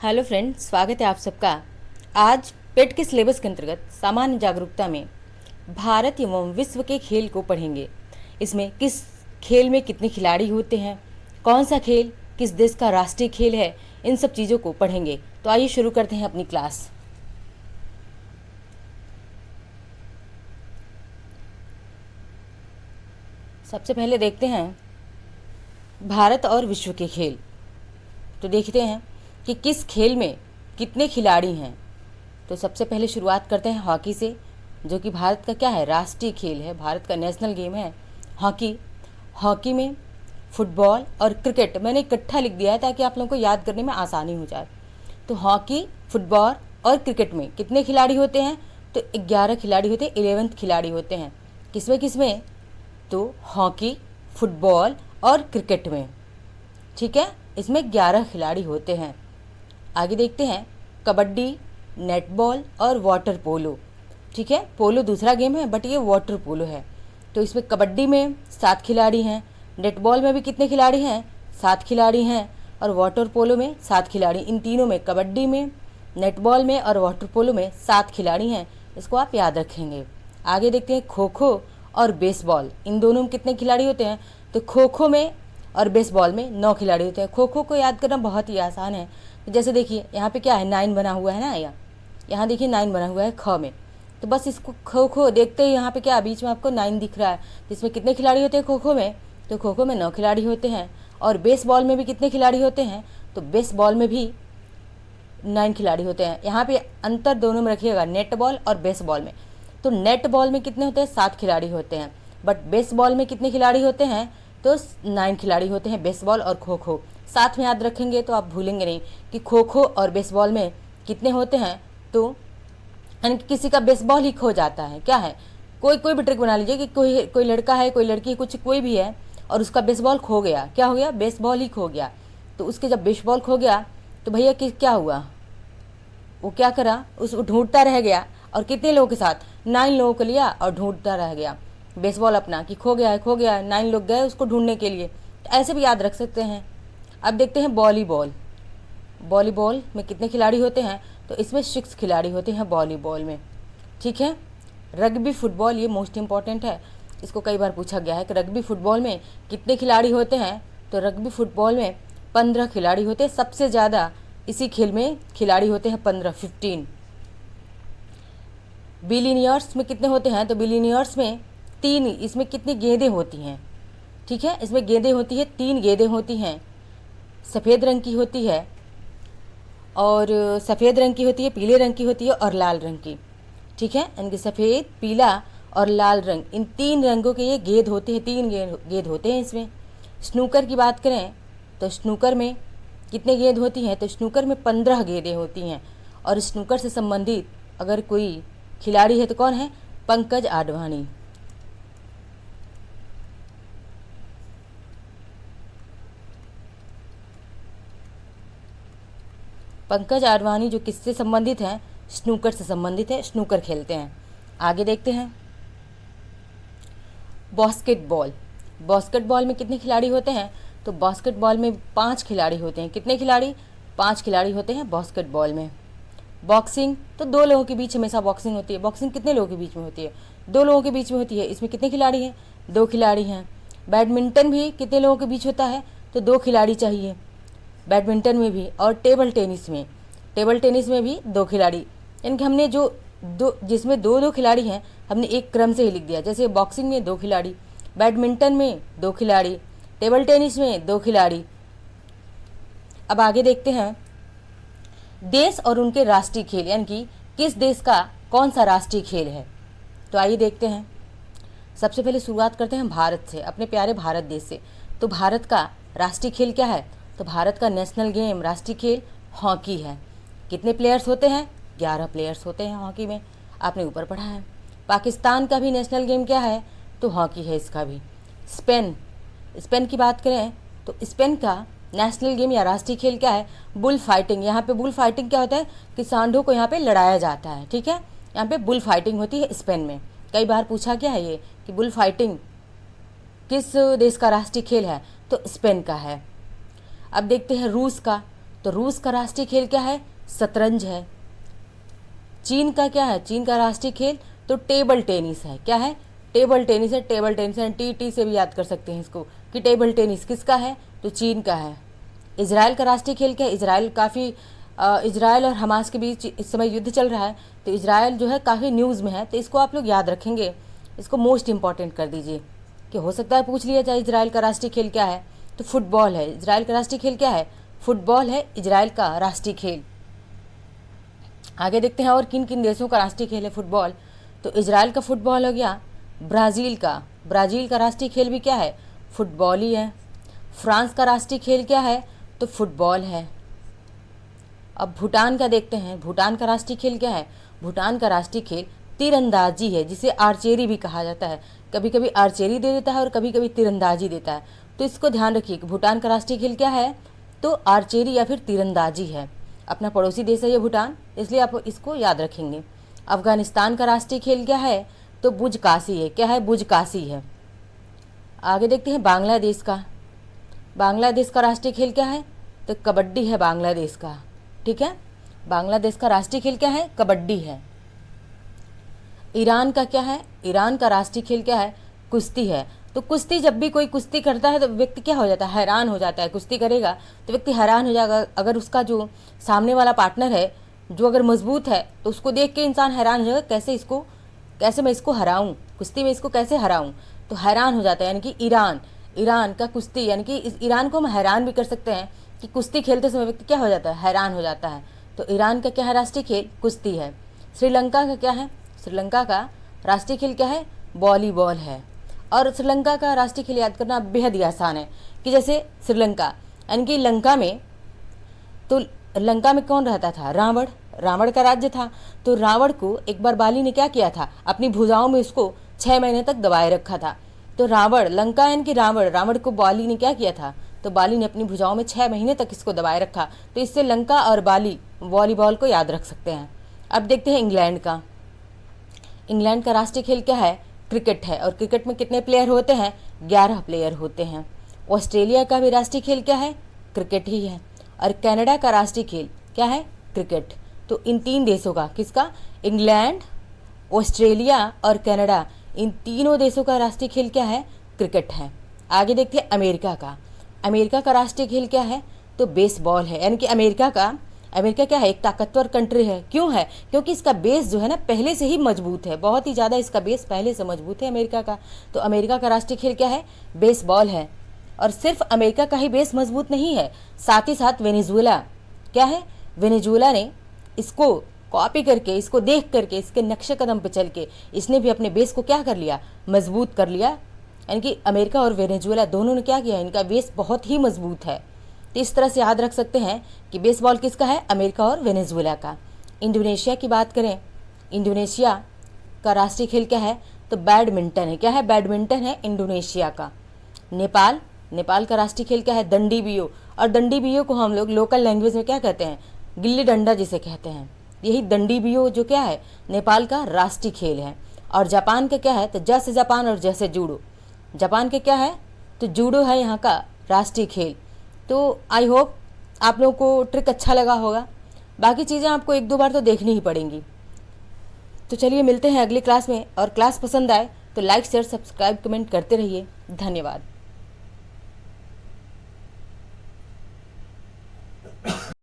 Hello friends, स्वागत है आप सबका। आज पेट के सिलेबस के अंतर्गत सामान्य जागरूकता में भारत एवं विश्व के खेल को पढ़ेंगे। इसमें किस खेल में कितने खिलाड़ी होते हैं, कौन सा खेल किस देश का राष्ट्रीय खेल है, इन सब चीज़ों को पढ़ेंगे। तो आइए शुरू करते हैं अपनी क्लास। सबसे पहले देखते हैं भारत और विश्व के खेल। तो देखते हैं कि किस खेल में कितने खिलाड़ी हैं। तो सबसे पहले शुरुआत करते हैं हॉकी से, जो कि भारत का क्या है, राष्ट्रीय खेल है, भारत का नेशनल गेम है हॉकी। हॉकी में फुटबॉल और क्रिकेट मैंने इकट्ठा लिख दिया है ताकि आप लोगों को याद करने में आसानी हो जाए। तो हॉकी, फुटबॉल और क्रिकेट में कितने खिलाड़ी होते हैं? तो 11 खिलाड़ी होते हैं, 11 खिलाड़ी होते हैं। किसमें किसमें? तो हॉकी, फुटबॉल और क्रिकेट में, ठीक है। इसमें 11 खिलाड़ी होते हैं। आगे देखते हैं कबड्डी, नेटबॉल और वाटर पोलो, ठीक है। पोलो दूसरा गेम है बट ये वाटर पोलो है। तो इसमें कबड्डी में 7 खिलाड़ी हैं, नेटबॉल में भी कितने खिलाड़ी हैं? 7 खिलाड़ी हैं, और वाटर पोलो में 7 खिलाड़ी। इन तीनों में, कबड्डी में, नेटबॉल में और वाटर पोलो में 7 खिलाड़ी हैं। इसको आप याद रखेंगे। आगे देखते हैं खो खो और बेसबॉल, इन दोनों में कितने खिलाड़ी होते हैं? तो खो खो में और बेसबॉल में 9 खिलाड़ी होते हैं। खो खो को याद करना बहुत ही आसान है। तो जैसे देखिए यहाँ पे क्या है, 9 बना हुआ है ना, यहाँ देखिए 9 बना हुआ है ख में। तो बस इसको खो खो देखते ही यहाँ पे क्या बीच में आपको 9 दिख रहा है। तो इसमें कितने खिलाड़ी होते हैं खो खो में? तो खो खो में 9 खिलाड़ी होते हैं। और बेसबॉल में भी कितने खिलाड़ी होते हैं? तो बेसबॉल में भी 9 खिलाड़ी होते हैं। यहाँ पे अंतर दोनों में रखिएगा, नेट बॉल और बेसबॉल में। तो नेट बॉल में कितने होते हैं? 7 खिलाड़ी होते हैं, बट बेसबॉल में कितने खिलाड़ी होते हैं? तो 9 खिलाड़ी होते हैं, बेसबॉल और खो खो। साथ में याद रखेंगे तो आप भूलेंगे नहीं कि खो खो और बेसबॉल में कितने होते हैं। तो यानी कि किसी का बेसबॉल ही खो जाता है, क्या है, कोई भी ट्रिक बना लीजिए कि कोई लड़का है, कोई लड़की, कुछ कोई भी है और उसका बेसबॉल खो गया, क्या हो गया? बेसबॉल ही खो गया। तो उसके जब बेसबॉल खो गया तो भैया क्या हुआ, वो क्या करा, उस ढूंढता रह गया। और कितने लोगों के साथ? 9 लोगों को लिया और ढूंढता रह गया बेसबॉल अपना, कि खो गया है खो गया है। 9 लोग गए उसको ढूंढने के लिए। तो ऐसे भी याद रख सकते हैं। अब देखते हैं वॉलीबॉल। वॉलीबॉल में कितने खिलाड़ी होते हैं? तो इसमें 6 खिलाड़ी होते हैं वॉलीबॉल में, ठीक है। रग्बी फुटबॉल, ये मोस्ट इंपॉर्टेंट है, इसको कई बार पूछा गया है कि रग्बी फुटबॉल में कितने खिलाड़ी होते हैं? तो रग्बी फुटबॉल में 15 खिलाड़ी होते हैं। सबसे ज़्यादा इसी खेल में खिलाड़ी होते हैं 15। बिलियनियर्स में कितने होते हैं? तो बिलियनियर्स में 3, इसमें कितनी गेंदें होती हैं? ठीक है, इसमें गेंदें होती है, 3 गेंदें होती हैं। सफ़ेद रंग की होती है, और सफ़ेद रंग की होती है, पीले रंग की होती है और लाल रंग की, ठीक है। इनके सफ़ेद, पीला और लाल रंग, इन 3 रंगों के ये गेंद होते हैं, 3 गेंद होते हैं इसमें। स्नूकर की बात करें तो स्नूकर में कितने गेंद होती हैं? तो स्नूकर में 15 गेंदें होती हैं। और स्नूकर से संबंधित अगर कोई खिलाड़ी है तो कौन है? पंकज आडवाणी। पंकज आडवाणी जो किससे संबंधित हैं? स्नूकर से संबंधित है, स्नूकर खेलते हैं। आगे देखते हैं बास्केटबॉल। बास्केटबॉल में कितने खिलाड़ी होते हैं? तो बास्केटबॉल में 5 खिलाड़ी होते हैं। कितने खिलाड़ी? 5 खिलाड़ी होते हैं बास्केटबॉल में। बॉक्सिंग तो 2 लोगों के बीच हमेशा बॉक्सिंग होती है। बॉक्सिंग कितने लोगों के बीच में होती है? 2 लोगों के बीच में होती है। इसमें कितने खिलाड़ी हैं? 2 खिलाड़ी हैं। बैडमिंटन भी कितने लोगों के बीच होता है? तो 2 खिलाड़ी चाहिए बैडमिंटन में भी। और टेबल टेनिस में भी 2 खिलाड़ी। यानी कि हमने जो जिसमें 2-2 खिलाड़ी हैं हमने एक क्रम से ही लिख दिया। जैसे बॉक्सिंग में 2 खिलाड़ी, बैडमिंटन में 2 खिलाड़ी, टेबल टेनिस में 2 खिलाड़ी। अब आगे देखते हैं देश और उनके राष्ट्रीय खेल, यानी कि किस देश का कौन सा राष्ट्रीय खेल है। तो आइए देखते हैं। सबसे पहले शुरुआत करते हैं भारत से, अपने प्यारे भारत देश से। तो भारत का राष्ट्रीय खेल क्या है? तो भारत का नेशनल गेम, राष्ट्रीय खेल हॉकी है। कितने प्लेयर्स होते हैं? 11 प्लेयर्स होते हैं हॉकी में, आपने ऊपर पढ़ा है। पाकिस्तान का भी नेशनल गेम क्या है? तो हॉकी है इसका भी। स्पेन की बात करें तो स्पेन का नेशनल गेम या राष्ट्रीय खेल क्या है? Bull fighting. यहाँ पे बुल फाइटिंग क्या होता है कि सांडों को यहाँ पे लड़ाया जाता है, ठीक है। यहाँ पे बुल फाइटिंग होती है स्पेन में। कई बार पूछा गया है ये कि बुल फाइटिंग किस देश का राष्ट्रीय खेल है? तो स्पेन का है। अब देखते हैं रूस का। तो रूस का राष्ट्रीय खेल क्या है? शतरंज है। चीन का क्या है? चीन का राष्ट्रीय खेल तो टेबल टेनिस है। क्या है? टेबल टेनिस है। टेबल टेनिस है, टी से भी याद कर सकते हैं इसको कि टेबल टेनिस किसका है? तो चीन का है। इजराइल का राष्ट्रीय खेल क्या है? इजराइल और हमास के बीच इस समय युद्ध चल रहा है, तो इजराइल जो है काफ़ी न्यूज़ में है, तो इसको आप लोग याद रखेंगे, इसको मोस्ट इंपॉर्टेंट कर दीजिए कि हो सकता है पूछ लिया जाए इजराइल का राष्ट्रीय खेल क्या है, तो फुटबॉल है। इजराइल का राष्ट्रीय खेल क्या है? फुटबॉल है इजराइल का राष्ट्रीय खेल। आगे देखते हैं और किन किन देशों का राष्ट्रीय खेल है फुटबॉल। तो इजराइल का फुटबॉल हो गया। ब्राज़ील का राष्ट्रीय खेल भी क्या है? फुटबॉल ही है। फ्रांस का राष्ट्रीय खेल क्या है? तो फुटबॉल है। अब भूटान का देखते हैं, भूटान का राष्ट्रीय खेल क्या है? भूटान का राष्ट्रीय खेल तीरंदाजी है, जिसे आर्चेरी भी कहा जाता है। कभी कभी आर्चेरी दे देता है और कभी कभी तीरंदाजी देता है, तो इसको ध्यान रखिए कि भूटान का राष्ट्रीय खेल क्या है? तो आर्चेरी या फिर तीरंदाजी है। अपना पड़ोसी देश है ये भूटान, इसलिए आप इसको याद रखेंगे। अफगानिस्तान का राष्ट्रीय खेल क्या है? तो बुजकाशी है। क्या है? बुजकाशी है। आगे देखते हैं बांग्लादेश का। बांग्लादेश का राष्ट्रीय खेल क्या है? तो कबड्डी है बांग्लादेश का। ठीक है, बांग्लादेश का राष्ट्रीय खेल क्या है? कबड्डी है। ईरान का क्या है? ईरान का राष्ट्रीय खेल क्या है? कुश्ती है। तो कुश्ती, जब भी कोई कुश्ती करता है तो व्यक्ति क्या हो जाता है? हैरान हो जाता है। कुश्ती करेगा तो व्यक्ति हैरान हो जाएगा। अगर उसका जो सामने वाला पार्टनर है जो अगर मजबूत है तो उसको देख के इंसान हैरान हो जाएगा, कैसे मैं इसको हराऊं, कुश्ती में इसको कैसे हराऊं, तो हैरान हो जाता है। यानी कि ईरान का कुश्ती, यानी कि इस ईरान को हम हैरान भी कर सकते हैं कि कुश्ती खेलते समय व्यक्ति क्या हो जाता है? हैरान हो जाता है। तो ईरान का क्या है राष्ट्रीय खेल? कुश्ती है। श्रीलंका का क्या है? श्रीलंका का राष्ट्रीय खेल क्या है? वॉलीबॉल है। और श्रीलंका का राष्ट्रीय खेल याद करना बेहद ही आसान है कि जैसे श्रीलंका, यानी कि लंका में कौन रहता था? रावण का राज्य था। तो रावण को एक बार बाली ने क्या किया था? अपनी भुजाओं में उसको 6 महीने तक दबाए रखा था। तो लंका यानी कि रावण को बाली ने क्या किया था? तो बाली ने अपनी भुजाओं में 6 महीने तक इसको दबाए रखा। तो इससे लंका और बाली वॉलीबॉल को याद रख सकते हैं। अब देखते हैं इंग्लैंड का राष्ट्रीय खेल क्या है? क्रिकेट है। और क्रिकेट में कितने प्लेयर होते हैं? 11 प्लेयर होते हैं। ऑस्ट्रेलिया का भी राष्ट्रीय खेल क्या है? क्रिकेट ही है। और कनाडा का राष्ट्रीय खेल क्या है? क्रिकेट। तो इन 3 देशों का, किसका? इंग्लैंड, ऑस्ट्रेलिया और कनाडा, इन तीनों देशों का राष्ट्रीय खेल क्या है? क्रिकेट है। आगे देखते हैं अमेरिका का राष्ट्रीय खेल क्या है? तो बेसबॉल है। यानी कि अमेरिका क्या है? एक ताकतवर कंट्री है। क्यों है? क्योंकि इसका बेस जो है ना पहले से ही मजबूत है, बहुत ही ज़्यादा इसका बेस पहले से मजबूत है अमेरिका का। तो अमेरिका का राष्ट्रीय खेल क्या है? बेसबॉल है। और सिर्फ अमेरिका का ही बेस मजबूत नहीं है, साथ ही साथ वेनेजुएला, क्या है? वेनेजुएला ने इसको कॉपी करके, इसको देख करके, इसके नक्शे कदम पे चल के इसने भी अपने बेस को क्या कर लिया? मजबूत कर लिया। यानी कि अमेरिका और वेनेजुएला दोनों ने क्या किया? इनका बेस बहुत ही मजबूत है। तो इस तरह से याद रख सकते हैं कि बेसबॉल किसका है? अमेरिका और वेनेजुएला का। इंडोनेशिया की बात करें, इंडोनेशिया का राष्ट्रीय खेल क्या है? तो बैडमिंटन है। क्या है? बैडमिंटन है इंडोनेशिया का। नेपाल का राष्ट्रीय खेल क्या है? दंडी बियो। और दंडी बियो को हम लोग लोकल लैंग्वेज में क्या कहते हैं? गिल्ली डंडा जिसे कहते हैं। यही दंडी बियो जो क्या है? नेपाल का राष्ट्रीय खेल है। और जापान का क्या है? तो जैसे जापान और जैसे जूडो। जापान के क्या है? तो जूडो है यहाँ का राष्ट्रीय खेल। तो आई होप आप लोगों को ट्रिक अच्छा लगा होगा। बाकी चीज़ें आपको 1-2 बार तो देखनी ही पड़ेंगी। तो चलिए मिलते हैं अगली क्लास में, और क्लास पसंद आए तो लाइक शेयर सब्सक्राइब कमेंट करते रहिए। धन्यवाद।